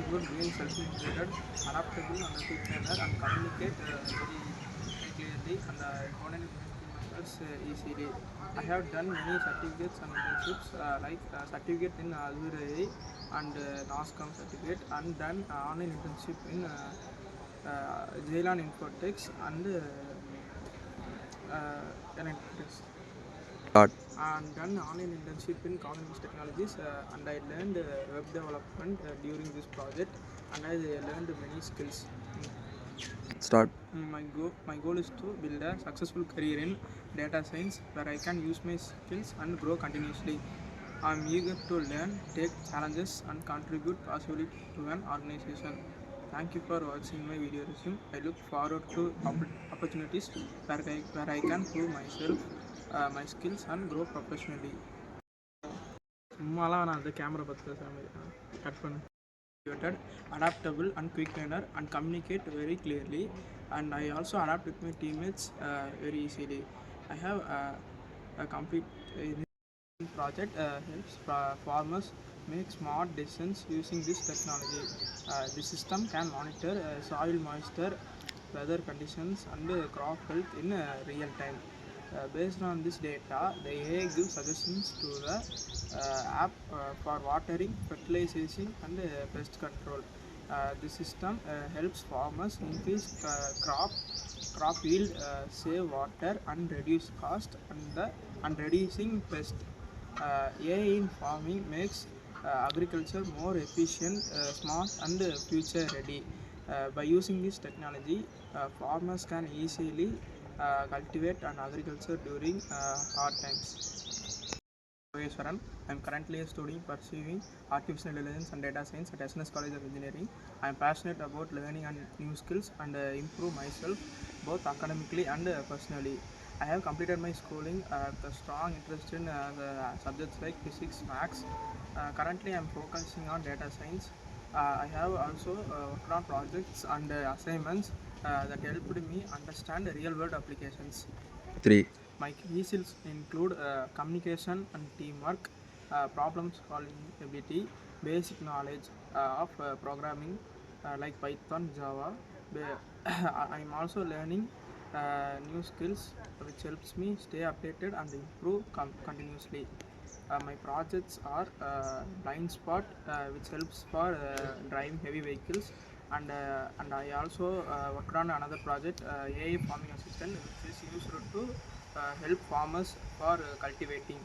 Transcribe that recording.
include being self-motivated, adaptable, and a quick learner, and communicate very clearly and connect members easily. I have done many certificates and internships like certificate in Azure AI and NOSCOM certificate, and done online internship in Jailan Infotech and Electronics, Start. and done online internship in Cognitive Technologies, and I learned web development during this project, and I learned many skills. Start. My goal is to build a successful career in data science where I can use my skills and grow continuously. I am eager to learn, take challenges, and contribute positively to an organization. Thank you for watching my video resume. I look forward to opportunities where I can prove myself, my skills, and grow professionally. சும்மாலாம் நான் அந்த camera பார்த்து பேசாமல் cut பண்ணு. Adaptable and quick learner, and communicate very clearly, and I also adapt with my teammates very easily. I have a complete project helps farmers make smart decisions using this technology. The system can monitor soil moisture, weather conditions, and crop health in real time. Based on this data, the AI gives suggestions to the app for watering, fertilization, and pest control. The system helps farmers increase crop yield, save water, and reduce cost, and reducing pest. AI in farming makes agriculture more efficient, smart, and future ready. By using this technology, farmers can easily cultivate and agriculture during hard times. Yogeshwaran. I am currently a student pursuing artificial intelligence and data science at SNS College of Engineering. I am passionate about learning and new skills and improve myself both academically and personally. I have completed my schooling with a strong interest in subjects like physics, maths. Currently, I am focusing on data science. I have also worked on projects and assignments that helped me understand real-world applications. 3. My key skills include communication and teamwork, problem solving ability, basic knowledge of programming like Python, Java. I am also learning new skills which helps me stay updated and improve continuously. My projects are blind spot, which helps for driving heavy vehicles, and I also worked on another project, AI farming assistant, which is used to help farmers for cultivating.